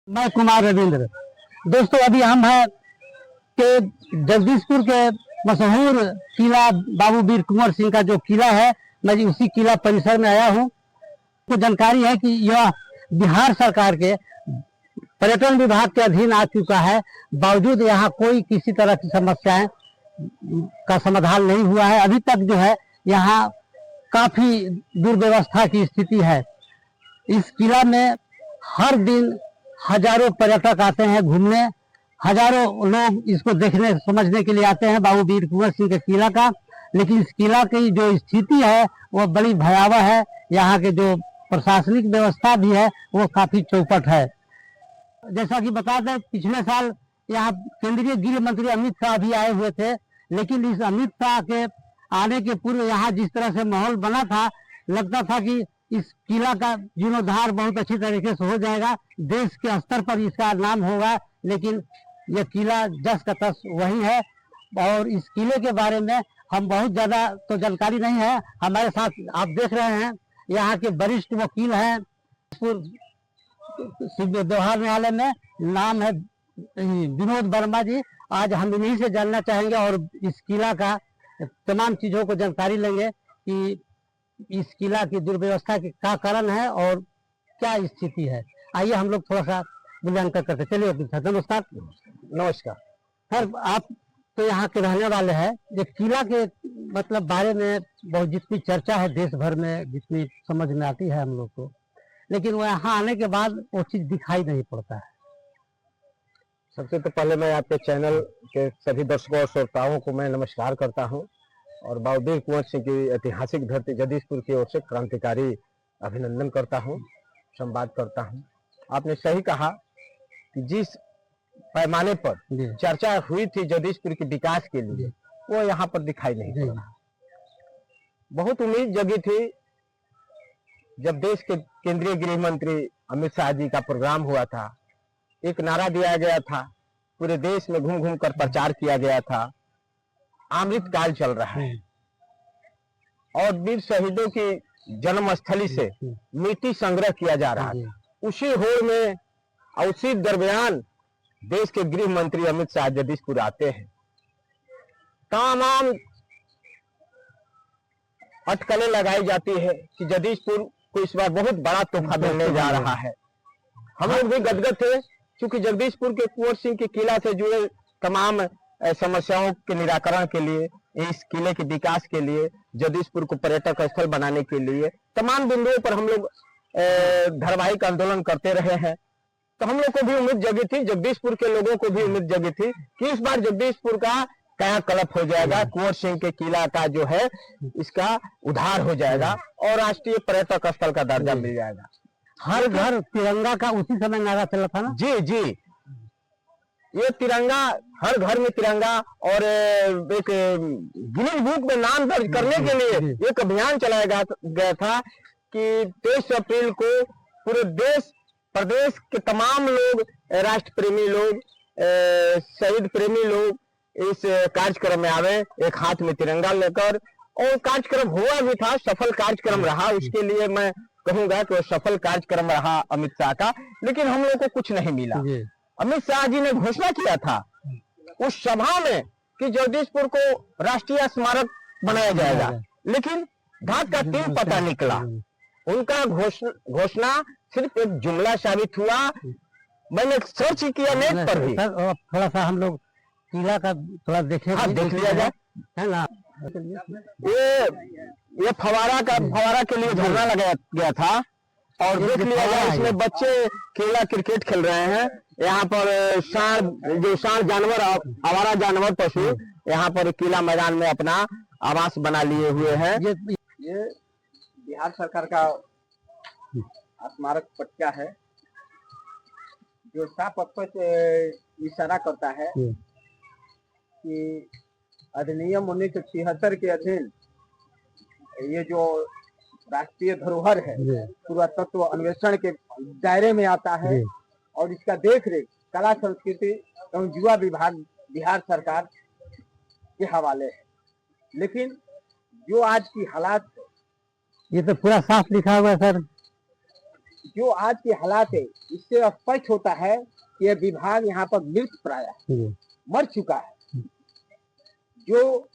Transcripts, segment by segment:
मैं कुमार रविंद्र। दोस्तों, अभी हम हैं कि जगदीशपुर के मशहूर किला बाबू वीर कुंवर सिंह का जो किला है, मैं उसी किला परिसर में आया हूँ। तो जानकारी है कि यह बिहार सरकार के पर्यटन विभाग के अधीन आ चुका है। बावजूद यहाँ कोई किसी तरह की समस्याएं का समाधान नहीं हुआ है। अभी तक जो है यहाँ काफी दुर्व्यवस्था की स्थिति है। इस किला में हर दिन हजारों पर्यटक आते हैं घूमने, हजारों लोग इसको देखने समझने के लिए आते हैं बाबू वीर कुंवर सिंह के किला का। लेकिन इस किला की जो स्थिति है वो बड़ी भयावह है। यहाँ के जो प्रशासनिक व्यवस्था भी है वो काफी चौपट है। जैसा कि बता दें, पिछले साल यहाँ केंद्रीय गृह मंत्री अमित शाह भी आए हुए थे। लेकिन इस अमित शाह के आने के पूर्व यहाँ जिस तरह से माहौल बना था, लगता था कि इस किला का जीर्णोद्धार बहुत अच्छी तरीके से हो जाएगा, देश के स्तर पर इसका नाम होगा। लेकिन यह किला जस का तस वही है। और इस किले के बारे में हम बहुत ज्यादा तो जानकारी नहीं है। हमारे साथ आप देख रहे हैं यहाँ के वरिष्ठ वकील हैं व्यवहार न्यायालय में, नाम है विनोद वर्मा जी। आज हम इन्हीं से जानना चाहेंगे और इस किला का तमाम चीजों को जानकारी लेंगे कि इस किला की दुर्व्यवस्था के क्या कारण है और क्या स्थिति है। आइए हम लोग थोड़ा सा मूल्यांकन करते। चलिए वकील साहब, नमस्कार। नमस्कार सर, आप तो यहाँ के रहने वाले हैं। ये किला के मतलब बारे में बहुत जितनी चर्चा है देश भर में, जितनी समझ में आती है हम लोग को, लेकिन वो यहाँ आने के बाद वो चीज दिखाई नहीं पड़ता है। सबसे तो पहले मैं आपके चैनल के सभी दर्शकों और श्रोताओं को मैं नमस्कार करता हूं और बाबू वीर कुंवर सिंह की ऐतिहासिक धरती जगदीशपुर की ओर से क्रांतिकारी अभिनंदन करता हूं, संवाद करता हूं। आपने सही कहा कि जिस पैमाने पर चर्चा हुई थी जगदीशपुर के विकास के लिए, वो यहाँ पर दिखाई नहीं पड़ रहा। बहुत उम्मीद जगी थी जब देश के केंद्रीय गृह मंत्री अमित शाह जी का प्रोग्राम हुआ था। एक नारा दिया गया था, पूरे देश में घूम घूम कर प्रचार किया गया था, अमृत काल चल रहा है और वीर शहीदों की जन्मस्थली से मिट्टी संग्रह किया जा रहा था। उसी होड़ में और उसी दरमियान देश के गृह मंत्री अमित शाह जगदीशपुर आते हैं। तमाम अटकलें लगाई जाती है कि जगदीशपुर को इस बार बहुत बड़ा तोहफा मिलने जा रहा है। हम लोग भी गदगद थे, क्योंकि जगदीशपुर के कुंवर सिंह के किला से जुड़े तमाम समस्याओं के निराकरण के लिए, इस किले के विकास के लिए, जगदीशपुर को पर्यटक स्थल बनाने के लिए तमाम बिंदुओं पर हम लोग धारावाहिक आंदोलन करते रहे हैं। तो हम लोग को भी उम्मीद जगी थी, जगदीशपुर के लोगों को भी उम्मीद जगी थी कि इस बार जगदीशपुर का कायाकल्प हो जाएगा, कुंवर सिंह के किला का जो है इसका उद्धार हो जाएगा और राष्ट्रीय पर्यटक स्थल का दर्जा मिल जाएगा। हर घर तिरंगा का उसी समय नारा चला था ना। जी जी, ये तिरंगा, हर घर में तिरंगा, और एक गिनीज बुक में नाम दर्ज करने के लिए एक अभियान चलाया गया था कि 23 अप्रैल को पूरे देश प्रदेश के तमाम लोग, राष्ट्र प्रेमी लोग, शहीद प्रेमी लोग इस कार्यक्रम में आवे एक हाथ में तिरंगा लेकर। और कार्यक्रम हुआ भी था, सफल कार्यक्रम रहा। उसके लिए मैं कहूंगा कि वो सफल कार्यक्रम रहा अमित शाह का। लेकिन हम लोग को कुछ नहीं मिला। अमित शाह जी ने घोषणा किया था उस सभा में कि जगदीशपुर को राष्ट्रीय स्मारक बनाया जाएगा, लेकिन घाट का तीन पता निकला। उनका घोषणा सिर्फ एक जुमला साबित हुआ। मैंने सर्च किया नेट पर भी। थोड़ा सा हम लोग किला का थोड़ा देखें। हाँ, देख लिया जाए, है ना। ये फवारा के लिए धरना लगाया गया था और देख लिया जाए, इसमें बच्चे खेला क्रिकेट खेल रहे हैं। यहाँ पर सांड जानवर, आवारा जानवर पशु यहाँ पर किला मैदान में अपना आवास बना लिए हुए हैं। ये बिहार सरकार का स्मारक पट्टा है जो साफ इशारा करता है कि अधिनियम 1976 के अधीन ये जो राष्ट्रीय धरोहर है पुरातत्व अन्वेषण के दायरे में आता है और इसका देखरेख कला संस्कृति एवं युवा विभाग बिहार सरकार के हवाले है। लेकिन जो आज की हालात, ये तो पूरा साफ लिखा हुआ है सर। जो आज के हालात है इससे स्पष्ट होता है कि यह विभाग यहाँ पर मृत प्राय है, मर चुका है। जो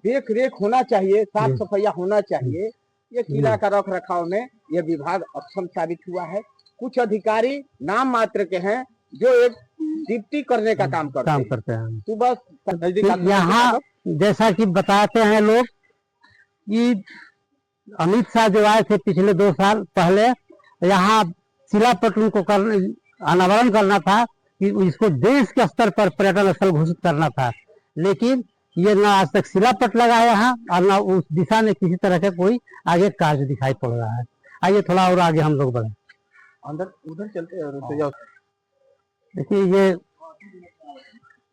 देख रेख होना चाहिए, साफ सफाइया होना चाहिए, ये किला का रख रखाव में यह विभाग अक्षम साबित हुआ है। कुछ अधिकारी नाम मात्र के हैं जो एक ड्यूटी करने का काम करते हैं। सुबह नजदीक यहाँ जैसा कि बताते हैं लोग कि अमित शाह जो आए थे पिछले 2 साल पहले, यहाँ शिलापट उनको अनावरण करना था कि इसको देश के स्तर पर पर्यटन स्थल घोषित करना था, लेकिन ये ना आज तक शिलापट लगा है यहाँ और ना उस दिशा में किसी तरह का कोई आगे कार्य दिखाई पड़ रहा है। आइए थोड़ा और आगे हम लोग बढ़े, अंदर उधर चलते हैं। देखिए ये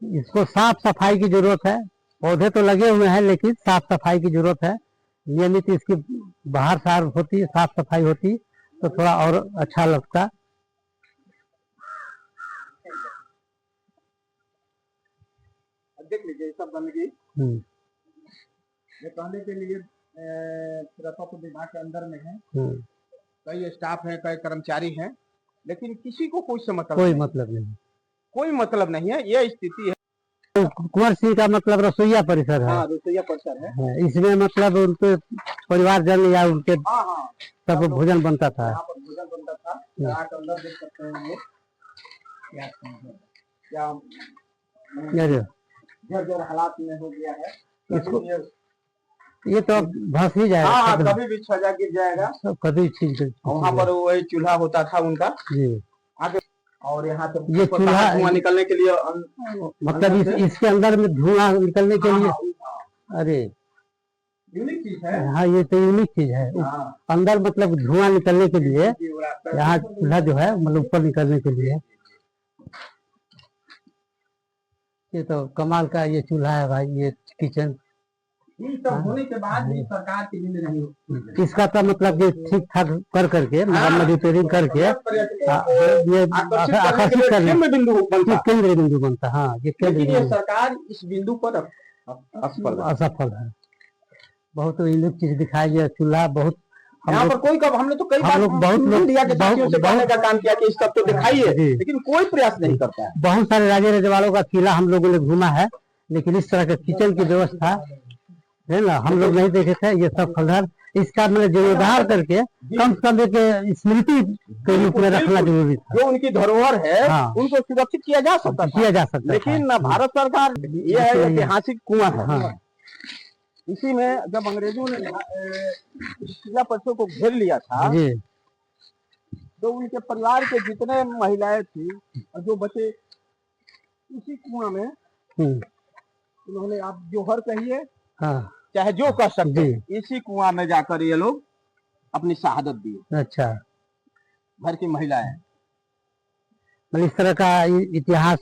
इसको साफ सफाई की जरूरत है। पौधे तो लगे हुए हैं लेकिन साफ सफाई की जरूरत है। नियमित इसकी बाहर साफ होती, साफ सफाई होती तो थोड़ा और अच्छा लगता। देख लीजिए सब गंदगी ये कहने के लिए पुरातत्व विभाग के अंदर में है। कई स्टाफ है, कई कर्मचारी हैं, लेकिन किसी को कोई कोई मतलब नहीं है। ये स्थिति है। कुंवर सिंह का मतलब रसोईया परिसर है। हाँ, रसोईया परिसर है। इसमें मतलब उनके परिवारजन या उनके सब भोजन बनता था। यहाँ पर भोजन बनता था। आप अंदर देख सकते हैं क्या जर्जर हालात में हो गया है। इसको ये तो धस ही जाएगा। हाँ, कभी भी छजा गिर जाएगा। कभी चीज वहाँ पर वही चूल्हा होता था उनका जी। आगे और यहाँ से ये चूल्हा धुआं निकलने के लिए मतलब इसके अंदर में धुआं निकलने के लिए। अरे यूनिक चीज है। हाँ, ये तो यूनिक चीज है। अंदर मतलब धुआं निकलने के लिए यहाँ चूल्हा जो है मतलब ऊपर निकलने के लिए। ये तो कमाल का ये चूल्हा है भाई, ये किचन। सब होने के बाद भी सरकार की नींद नहीं होती। इसका तो मतलब ये ठीक ठाक कर करके मरम्मत रिपेयरिंग करके ये आकर्षित करने केंद्र बिंदु बनता। हाँ, ये केंद्र सरकार इस बिंदु पर असफल है। बहुत यूनिक चीज दिखाई गया चूल्हा। बहुत यहाँ पर कोई कब हमने तो कई बार बहुत मीडिया के साथियों से कहने का काम किया कि इस सब तो दिखाइए, लेकिन कोई प्रयास नहीं करता है। बहुत सारे राजे रजवाड़ों का किला हम लोगों ने घूमा है, लेकिन इस तरह का किचन की व्यवस्था है ना हम लोग नहीं देखे थे। ये सब खंडहर इसका मैंने जीर्णोद्धार करके कम से कम एक स्मृति के रूप में रखना जरूरी था। जो उनकी धरोहर है उनको सुरक्षित किया जा सकता, लेकिन भारत सरकार ये है ऐतिहासिक कुआं है। इसी में जब अंग्रेजों ने किला परिसर को घेर लिया था तो उनके परिवार के जितने महिलाएं थी और जो बचे इसी कुआं में उन्होंने, आप जोहर कहिए चाहे जो कर सकते, इसी कुआं में जाकर ये लोग अपनी शहादत दी। अच्छा, घर की महिलाएं। मतलब इस तरह का इतिहास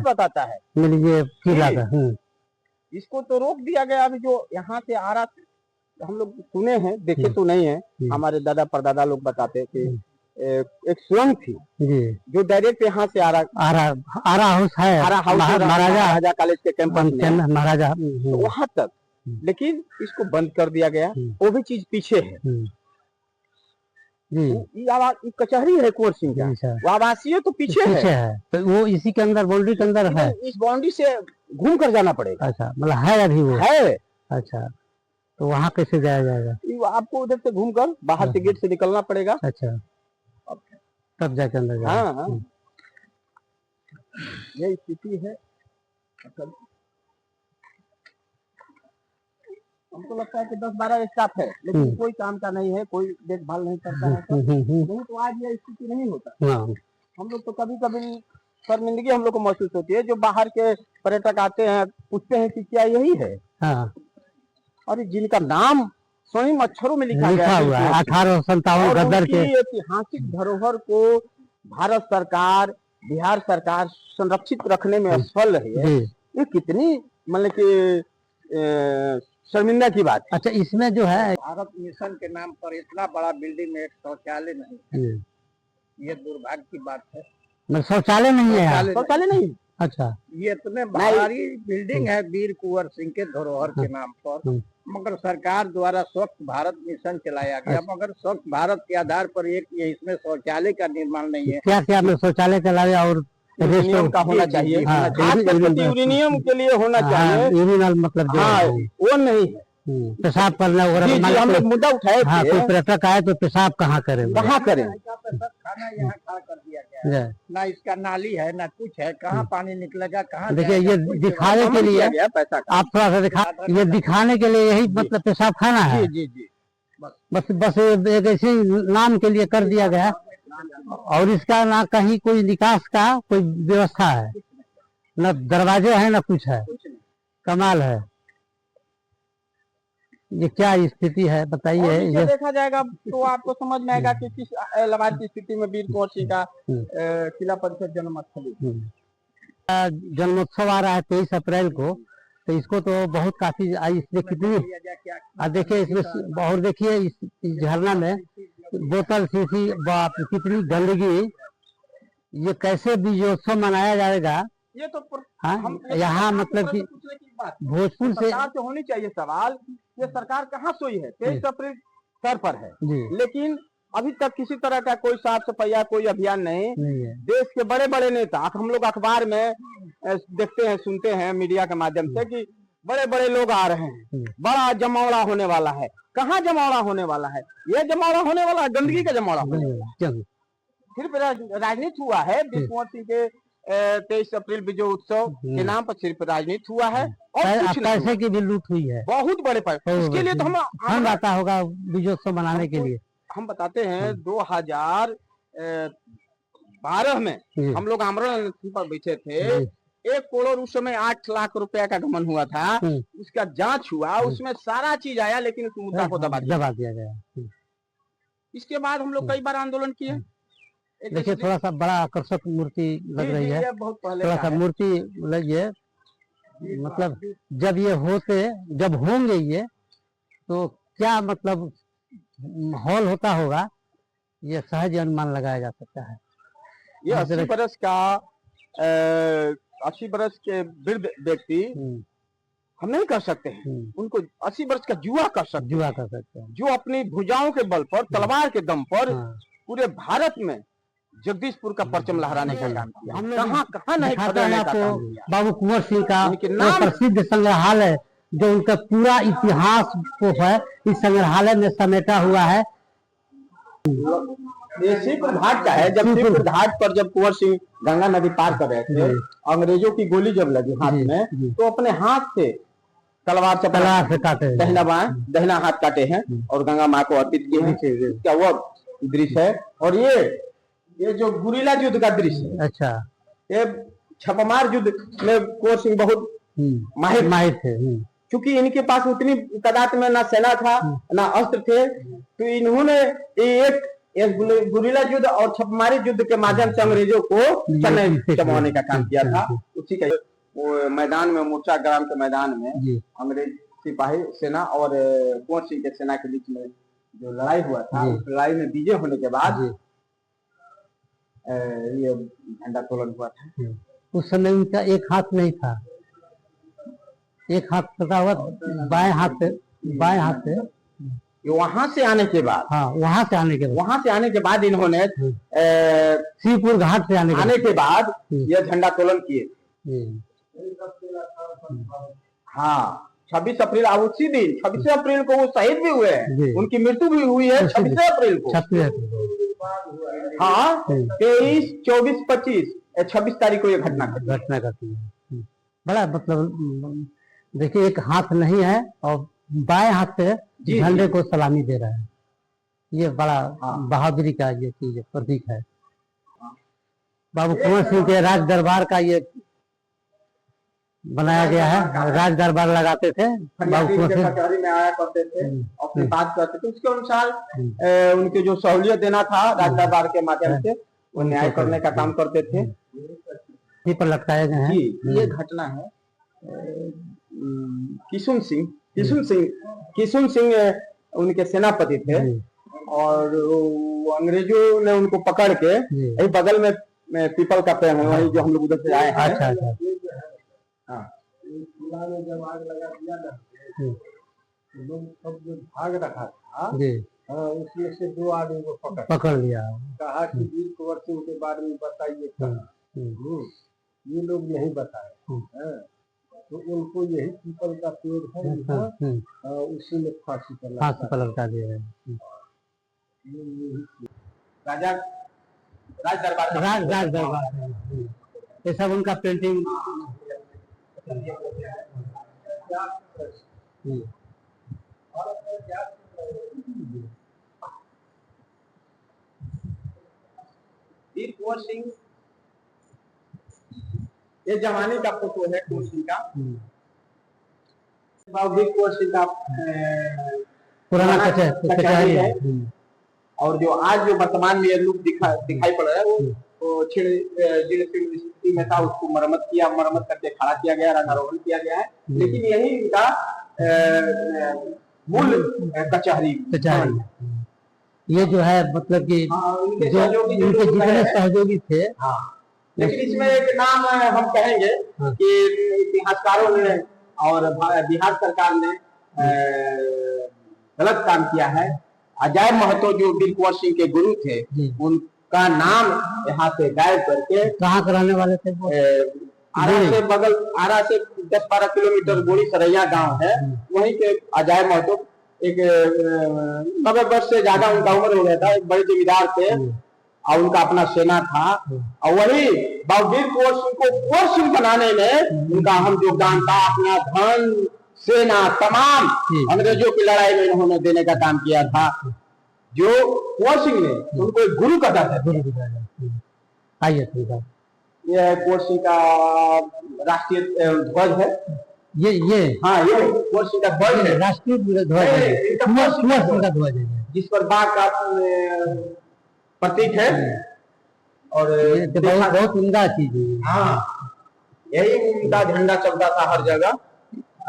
बताता है। ये किला का इसको तो रोक दिया गया। अभी जो यहाँ से आ रहा हम लोग सुने हैं, देखे तो नहीं है, हमारे दादा परदादा लोग बताते थे एक सुरंग थी जो डायरेक्ट यहाँ से आरा हाउस है, महाराजा कॉलेज के कैंपस में महाराजा वहां तक, लेकिन इसको बंद कर दिया गया। वो भी चीज पीछे है। ये कचहरी है कुंवर सिंह का, वो आवासीय तो पीछे है। तो वो इसी के अंदर, बाउंड्री के अंदर है। इस बाउंड्री से घूम कर जाना पड़ेगा। अच्छा, मतलब है अभी वो है। अच्छा, तो वहाँ कैसे जाया जाएगा? आपको उधर से घूमकर बाहर से गेट से निकलना पड़ेगा। अच्छा, तब जाके अंदर। हाँ, ये स्थिति है। हमको लगता है कि 10-12 स्टाफ है, लेकिन कोई काम का नहीं है, कोई देखभाल नहीं करता है। नहीं तो आज ये स्थिति नहीं होता। हम लोग तो कभी कभी शर्मिंदगी हम लोग को महसूस होती है। जो बाहर के पर्यटक आते हैं पूछते हैं कि क्या यही है। और जिनका नाम स्वयं अक्षरों में लिखा गया हुआ है 1857 गदर के ऐतिहासिक धरोहर को भारत सरकार, बिहार सरकार संरक्षित रखने में असफल रही है। ये कितनी मतलब कि शर्मिंदा की बात है। अच्छा, इसमें जो है भारत मिशन के नाम पर इतना बड़ा बिल्डिंग में एक शौचालय नहीं, ये दुर्भाग्य की बात है। शौचालय नहीं है यहाँ? शौचालय नहीं। अच्छा, ये इतने भारी बिल्डिंग है वीर कुंवर सिंह के धरोहर के नाम पर, मगर सरकार द्वारा स्वच्छ भारत मिशन चलाया गया, मगर स्वच्छ भारत के आधार पर एक ये इसमें शौचालय का निर्माण नहीं है। क्या क्या में शौचालय चलावे और यूरेनियम का होना चाहिए, यूरेनियम के लिए होना चाहिए, यूरिनल मतलब वो नहीं है। पेशाब करना वगैरह। हम लोग मुद्दा उठाए हाँ, कोई पर्यटक आए तो पेशाब कहाँ करें? कहाँ करें? खाना यहाँ खड़ा कर दिया गया है, ना इसका नाली है ना कुछ है, कहाँ पानी निकलेगा कहाँ? देखिए ये दिखाने के लिए पैसा आप थोड़ा सा ये दिखाने के लिए यही मतलब पेशाब खाना है। जी जी, बस एक ऐसे नाम के लिए कर दिया गया, और इसका ना कहीं कोई निकास का कोई व्यवस्था है, न दरवाजे है ना कुछ है। कमाल है, ये क्या स्थिति है बताइए। ये देखा जाएगा तो आपको समझ में आएगा कि किस लबाद की स्थिति में वीर कुंवर सिंह का किला परिषद जन्मोत्सव आ रहा है 23 अप्रैल को, तो इसको तो बहुत काफी इसमें कितनी देखिए इसमें, और देखिए इस झरना में बोतल शीशी, बाप कितनी गंदगी। ये कैसे विजयोत्सव मनाया जाएगा? ये तो हाँ, यहाँ मतलब कि भोजपुर से होनी चाहिए सवाल, ये सरकार कहाँ सोई है? 23 अप्रैल सर पर है, लेकिन अभी तक किसी तरह का कोई साफ सफाई कोई अभियान नहीं है। देश के बड़े बड़े नेता, हम लोग अखबार में देखते हैं, सुनते हैं मीडिया के माध्यम से कि बड़े बड़े लोग आ रहे हैं, बड़ा जमावड़ा होने वाला है। कहाँ जमावड़ा होने वाला है? ये जमावड़ा होने वाला है, गंदगी का जमावड़ा होने वाला है। सिर्फ राजनीति हुआ है वीर कुंवर सिंह के 23 अप्रैल विजय उत्सव के नाम पर, सिर्फ राजनीति हुआ है और कुछ पैसे की भी लूट हुई है, बहुत बड़े पैसे। इसके लिए तो हम आता होगा विजयोत्सव मनाने के लिए। हम बताते हैं 2012 में हम लोग आमरण पर बैठे थे, 1 करोड़ उस समय 8 लाख रुपया का गमन हुआ था, उसका जांच हुआ, उसमें सारा चीज आया, लेकिन उस मुद्दा को दबा दिया गया। इसके बाद हम लोग कई बार आंदोलन किए। देखिए थोड़ा सा बड़ा आकर्षक मूर्ति लग रही है, बहुत पहले थोड़ा सा मूर्ति लगी है, मतलब जब ये जब होंगे ये तो क्या मतलब माहौल होता होगा, ये सहज अनुमान लगाया जा सकता है। ये 80 बरस का 80 बरस के वृद्ध व्यक्ति हम नहीं कर सकते हैं, उनको 80 वर्ष का जुआ कर सकते हैं, जो अपनी भुजाओं के बल पर, तलवार के दम पर पूरे भारत में जगदीशपुर का परचम लहराने का काम किया। कहाँ नहीं खड़े आपको बाबू कुंवर सिंह का प्रसिद्ध संग्रहालय, जो उनका पूरा इतिहास को है इस संग्रहालय में समेटा हुआ है। ये शिवपुर घाट का है। जब शिवपुर घाट पर जब कुंवर सिंह गंगा नदी पार कर रहे थे, अंग्रेजों की गोली जब लगी हाथ में, तो अपने हाथ से तलवार से काटे, दहिना हाथ काटे हैं और गंगा माँ को अर्पित किए हैं। क्या वो दृश्य है? और ये जो गुरिल्ला युद्ध का दृश्य है। अच्छा, ये छापामार युद्ध में कुंवर सिंह बहुत माहिर थे, क्योंकि इनके पास उतनी तादाद में ना सेना था ना अस्त्र थे, तो इन्होंने एक गुरिल्ला युद्ध और छापामारी युद्ध के माध्यम से अंग्रेजों को चमाने का काम किया था। उसी का वो मैदान में, मोर्चा ग्राम के मैदान में अंग्रेज सिपाही सेना और कुंवर सिंह के सेना के बीच में जो लड़ाई हुआ था, उस लड़ाई में विजय होने के बाद ये झंडा तोलन हुआ था। उस समय उनका एक हाथ नहीं था, एक हाथ पता हुआ बाएं हाथ से वहां से आने के बाद, वहां से आने के बाद इन्होंने शिवपुर घाट से आने के बाद यह झंडा तोलन किए। 26 अप्रैल, अब उसी दिन 26 अप्रैल को वो शहीद भी हुए हैं, उनकी मृत्यु भी हुई है 26 अप्रैल को। 23, 24, 25, 26 तारीख को ये घटना घटी है। बड़ा मतलब देखिए, एक हाथ नहीं है और बाएं हाथ से झंडे को सलामी दे रहा है। ये बड़ा बहादुरी का ये चीज प्रतीक है। बाबू कुंवर सिंह के राज दरबार का ये बनाया गया है। राज दरबार लगाते थे, बाबू कुंवर सिंह कचहरी में आया करते थे, अपनी बात करते थे, उसके अनुसार उनके जो सहूलियत देना था राज दरबार के माध्यम से, वो न्याय करने का काम करते थे। इसी पर लटकाए गए हैं। ये घटना है किशुन सिंह उनके सेनापति थे, और अंग्रेजों ने उनको पकड़ के बगल में में पीपल का पेड़ है, वही जो हम लोग उधर से आए हैं। अच्छा अच्छा। हाँ, किला में जब आग लगा दिया ना, तो लोग सब जो भाग रहा था, जी, हाँ, उसमें से 2 आदमी को पकड़ लिया। कहा कि वीर कुंवर सिंह के बारे में बताइए कहाँ। ये लोग नहीं बताए हैं, तो उनको यही पीपल का पेड़ है यहाँ, उसी में फांसी पर लटका दिया है। राजा राज दरबार राज दरबार, ये सब उनका पेंटिंग। वीर कुंवर सिंह, ये जवानी का फोटो है कुंवर सिंह का। वीर कुंवर सिंह का पुराना कचहरी है। और जो आज जो वर्तमान में ये लुक दिखाई पड़ रहा है, वो जीर्ण स्थिति में था, उसको मरम्मत करके खड़ा किया गया, रंगारोहण किया गया है। लेकिन यही इनका मूल कचहरी। ये जो है मतलब कि जो इनके जितने सहयोगी थे। लेकिन इसमें एक नाम हम कहेंगे कि इतिहासकारों ने और बिहार सरकार ने गलत काम किया है। अजय महतो जो वीर कुंवर सिंह के गुरु थे, उनका नाम यहाँ से गायब करके, कहाँ कराने वाले थे वो? आरा से 10-12 किलोमीटर गोड़ी सरैया गांव है, वहीं के अजय महतो, एक 90 वर्ष से ज्यादा उनका उम्र हो गया था, एक बड़े जमींदार थे और उनका अपना सेना था। और वही वीर कुंवर सिंह को कुंवर सिंह बनाने में उनका अहम योगदान था। अपना धन, सेना, तमाम अंग्रेजों की लड़ाई में उन्होंने देने का काम किया था। जो कुंवर सिंह ने उनको एक गुरु कहा था। आइए, यह कुंवर सिंह का राष्ट्रीय ध्वज है। ये हाँ, ये कुंवर सिंह का ध्वज है, राष्ट्रीय ध्वज है, कुंवर सिंह का ध्वज है, जिस पर बाघ का प्रतीक है। और बहुत उम्दा चीज है। हाँ, यही उनका झंडा चलता था हर जगह।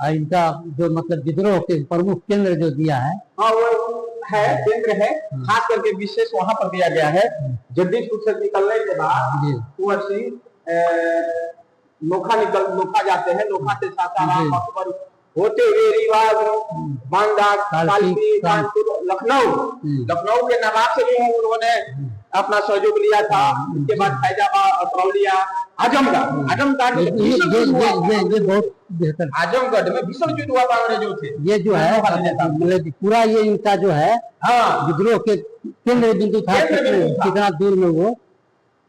इनका जो मतलब विद्रोह के प्रमुख केंद्र जो दिया है, हाँ, वो है केंद्र है, खास करके विशेष वहां पर दिया गया है। जगदीशपुर से निकलने के बाद कुंवर सिंह नोखा जाते हैं। नोखा से सासाराम होते हुए रीवा, बांदा, कानपुर, लखनऊ के नवाब से भी उन्होंने अपना सहयोग लिया था। उसके बाद फैजाबाद, अतरौलिया, आजमगढ़ में भीषण युद्ध हुआ था अंग्रेजों से। ये जो है मतलब पूरा ये इनका जो है विद्रोह के केंद्र बिंदु था। कितना दूर में वो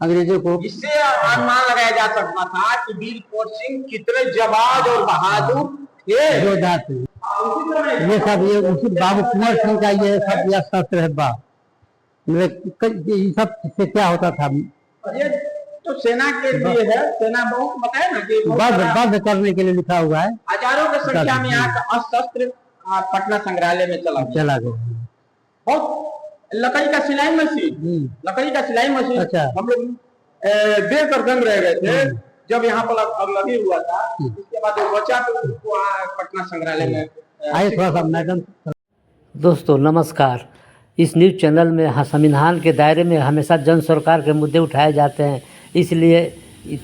अंग्रेजों को, इससे अनुमान लगाया जा सकता था कि वीर कुंवर सिंह कितने जवान और बहादुर थे, योद्धा थे। ये सब ये उसी बाबू कुंवर सिंह का ये सब यह शस्त्र है। ये सब से क्या होता था? ये तो सेना के लिए है। सेना बहुत बताया ना कि बंद करने के लिए लिखा हुआ है। हजारों की संख्या में यहाँ का अस्त्र पटना संग्रहालय में चला गया। बहुत लकड़ी का सिलाई मशीन, अच्छा। हम लोग देर कर दंग रह गए थे जब यहाँ पर अगलगी हुआ था। इसके बाद वो बचा तो उसको पटना संग्रहालय में। आइए थोड़ा सा मैडम। दोस्तों नमस्कार। इस न्यूज़ चैनल में संविधान के दायरे में हमेशा जन सरकार के मुद्दे उठाए जाते हैं, इसलिए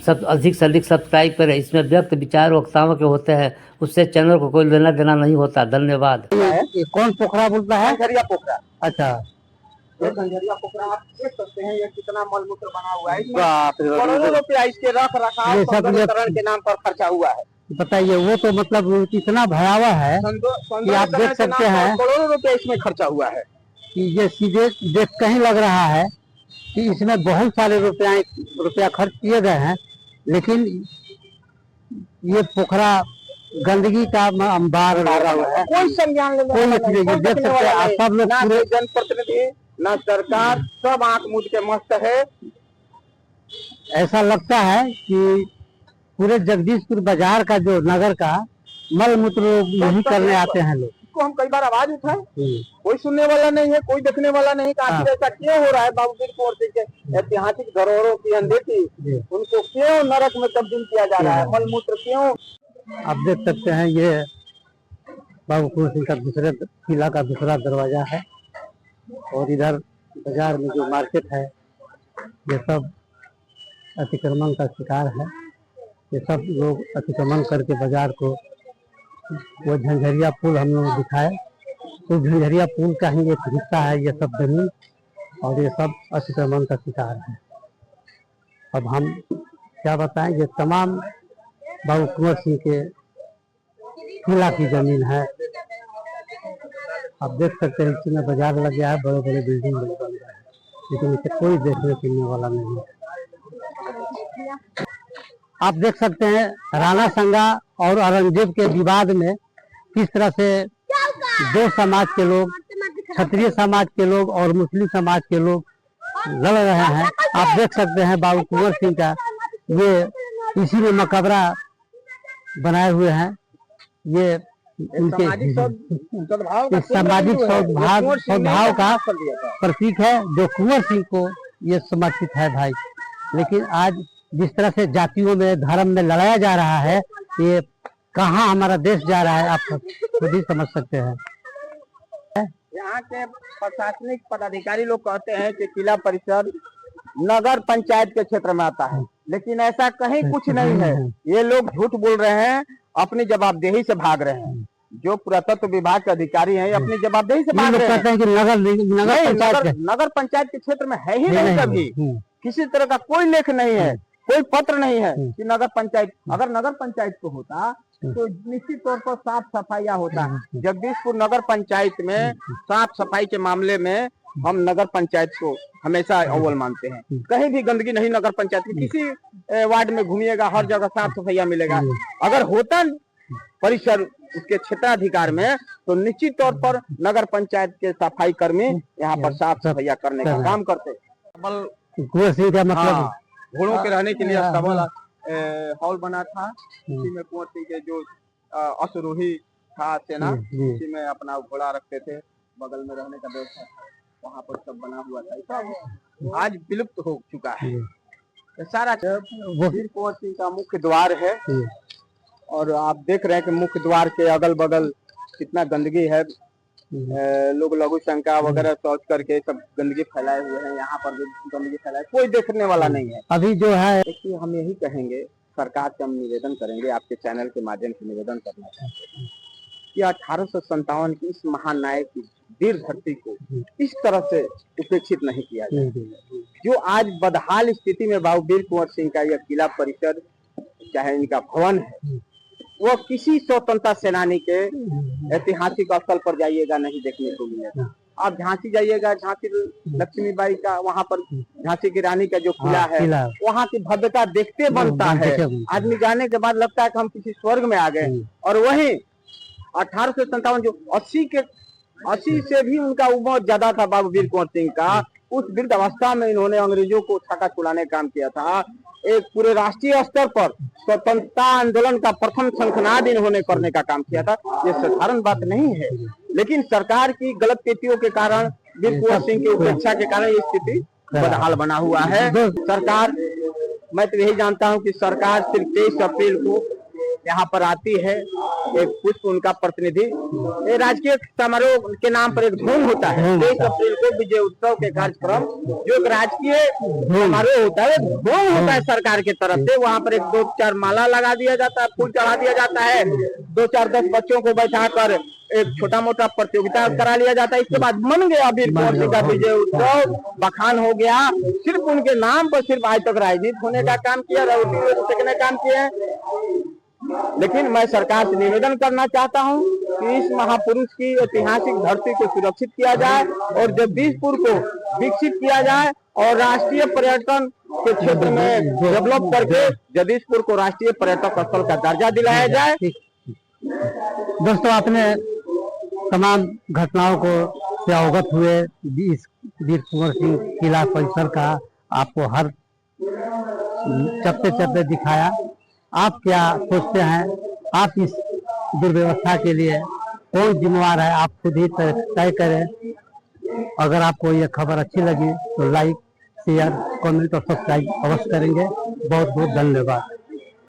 सब अधिक से अधिक सब्सक्राइब करें। इसमें व्यक्त विचार वक्ताओं के होते हैं, उससे चैनल को कोई लेना देना नहीं होता। धन्यवाद। ये कौन पोखरा बोलता है? खंजरिया पोखरा। अच्छा, ये खंजरिया पोखरा आप देख सकते हैं। ये कितना मलमूत्र बना हुआ है। करोड़ों रुपया इसके रख रखाव सौंदर्यीकरण के नाम पर खर्चा हुआ है। बताइए, वो तो मतलब इतना भयावह है कि आप देख सकते हैं। करोड़ों रुपया इसमें खर्चा हुआ है कि ये सीधे देख कहीं लग रहा है कि इसमें बहुत सारे रुपया खर्च किए गए हैं, लेकिन ये पोखरा गंदगी का अंबार लगा हुआ है। कोई संज्ञान कोई नहीं देख सकते हैं। सब लोग पूरे जनप्रतिनिधि ना सरकार, सब आंख मूंद के मस्त है। ऐसा लगता है कि पूरे जगदीशपुर बाजार का जो नगर का मल मूत्र नहीं करने आते हैं लोग। हम कई बार आवाज उठाए, कोई सुनने वाला नहीं है, कोई देखने वाला नहीं। आखिर ऐसा क्यों हो रहा है? बाबू वीर कुंवर सिंह के ऐतिहासिक धरोहरों की अनदेखी, उनको क्यों नरक में तब्दील किया जा रहा है? मल मूत्र क्यों? आप देख सकते हैं, ये बाबू कुंवर सिंह का दूसरे किला का दूसरा दरवाजा है। और इधर बाजार में जो मार्केट है, ये सब अतिक्रमण का शिकार है। ये सब लोग अतिक्रमण करके बाजार को, वो झंझरिया पुल हम लोग दिखाए, तो झंझरिया पुल का ही एक हिस्सा है ये सब जमीन, और ये सब अतिक्रमण का शिकार है। अब हम क्या बताएं, ये तमाम बाबू कुंवर सिंह के किला की जमीन है। आप देख सकते हैं इसमें बाजार लग गया है, बड़े बड़े बिल्डिंग बन गया है, लेकिन इसे कोई देखने सुनने वाला नहीं है। आप देख सकते हैं राणा संगा और औरंगजेब के विवाद में किस तरह से दो समाज के लोग, क्षत्रिय समाज के लोग और मुस्लिम समाज के लोग लड़ रहे हैं। आप देख सकते हैं बाबू कुंवर सिंह का ये इसी में मकबरा बनाए हुए हैं। ये उनके सामाजिक सद्भाव का प्रतीक है जो कुंवर सिंह को ये समर्पित है भाई। लेकिन आज जिस तरह से जातियों में, धर्म में लड़ाया जा रहा है, ये कहाँ हमारा देश जा रहा है आप खुद ही समझ सकते हैं। यहाँ के प्रशासनिक पदाधिकारी लोग कहते हैं कि किला परिसर नगर पंचायत के क्षेत्र में आता है, लेकिन ऐसा कहीं कुछ नहीं है। ये लोग झूठ बोल रहे हैं, अपनी जवाबदेही से भाग रहे हैं। जो पुरातत्व विभाग के अधिकारी हैं, अपनी जवाबदेही से भाग रहे हैं। कहते हैं कि नगर पंचायत के क्षेत्र में है ही नहीं। कभी किसी तरह का कोई लेख नहीं है, कोई पत्र नहीं है कि नगर पंचायत, अगर नगर पंचायत को होता तो निश्चित तौर पर साफ सफाइयाँ होता। जगदीशपुर नगर पंचायत में साफ सफाई के मामले में हम नगर पंचायत को हमेशा अव्वल मानते हैं। कहीं भी गंदगी नहीं नगर पंचायत की, किसी वार्ड में घूमिएगा हर जगह साफ सफाइयाँ मिलेगा। अगर होता परिसर उसके क्षेत्राधिकार में तो निश्चित तौर पर नगर पंचायत के सफाई कर्मी यहाँ पर साफ सफाइयाँ करने का काम करते। कुंवर सिंह का मतलब घोड़ों के रहने के लिए सबल हॉल बना था, उसी में कुंवर सिंह के जो अश्वरोही था सेना, उसी में अपना घोड़ा रखते थे, बगल में रहने का व्यवस्था वहाँ पर सब बना हुआ था। सब आज विलुप्त हो चुका है। सारा वीर कुंवर सिंह का मुख्य द्वार है, और आप देख रहे हैं कि मुख्य द्वार के अगल बगल कितना गंदगी है। लोग लघु शंका वगैरह सोच करके सब गंदगी फैलाए हुए हैं। यहाँ पर भी गंदगी फैलाए, कोई देखने वाला नहीं है। अभी जो है देखिए, हम यही कहेंगे, सरकार से हम निवेदन करेंगे, आपके चैनल के माध्यम से निवेदन करना चाहते हैं कि 1857 की इस महानायक की वीर धरती को इस तरह से उपेक्षित नहीं किया जाए। जो आज बदहाल स्थिति में बाबू वीर कुंवर सिंह का यह किला परिसर, चाहे इनका भवन है, वो किसी स्वतंत्रता सेनानी के ऐतिहासिक स्थल पर जाइएगा नहीं देखने को मिलेगा। आप झांसी जाइएगा, झांसी लक्ष्मीबाई का, वहाँ पर झांसी की रानी का जो किला है, वहाँ की भव्यता देखते बनता है। आदमी जाने के बाद लगता है कि हम किसी स्वर्ग में आ गए। और वही 1857 जो 80 से भी उनका उम्र ज्यादा था बाबू वीर कुंवर सिंह का, उस वृद्ध अवस्था में इन्होंने अंग्रेजों को छाका छुड़ाने का काम किया था। एक पूरे राष्ट्रीय स्तर पर स्वतंत्रता आंदोलन का प्रथम शंखनाद इन्होंने करने का काम किया था। ये साधारण बात नहीं है, लेकिन सरकार की गलत नीतियों के कारण, वीर कुंवर सिंह की उपेक्षा के कारण ये स्थिति बदहाल बना हुआ है। सरकार, मैं तो यही जानता हूँ कि सरकार सिर्फ 23 अप्रैल को यहाँ पर आती है, एक पुष्प उनका प्रतिनिधि, ये राजकीय समारोह के नाम पर एक धूम होता है। 23 अप्रैल को विजय उत्सव के कार्यक्रम, जो एक राजकीय समारोह होता है, धूम होता है सरकार की तरफ से। वहाँ पर एक 2-4 माला लगा दिया जाता है, फूल चढ़ा दिया जाता है, 2-4-10 बच्चों को बैठा कर एक छोटा मोटा प्रतियोगिता करा लिया जाता है। इसके बाद मन गया वीर कुंवर सिंह का विजय उत्सव, बखान हो गया। सिर्फ उनके नाम पर सिर्फ आज तक राजनीति होने का काम किया, राजनीति काम किया। लेकिन मैं सरकार से निवेदन करना चाहता हूं कि इस महापुरुष की ऐतिहासिक धरती को सुरक्षित किया जाए और जगदीशपुर को विकसित किया जाए और राष्ट्रीय पर्यटन के क्षेत्र में डेवलप करके जगदीशपुर को राष्ट्रीय पर्यटक स्थल का दर्जा दिलाया जाए। दोस्तों, आपने तमाम घटनाओं को से अवगत हुए। इस वीर कुंवर सिंह किला परिसर का आपको हर चप्पे दिखाया। आप क्या सोचते हैं? आप इस दुर्व्यवस्था के लिए कौन जिम्मेवार है? आप खुद ही तय करें। अगर आपको यह खबर अच्छी लगी तो लाइक, शेयर, कमेंट और सब्सक्राइब अवश्य करेंगे। बहुत बहुत धन्यवाद।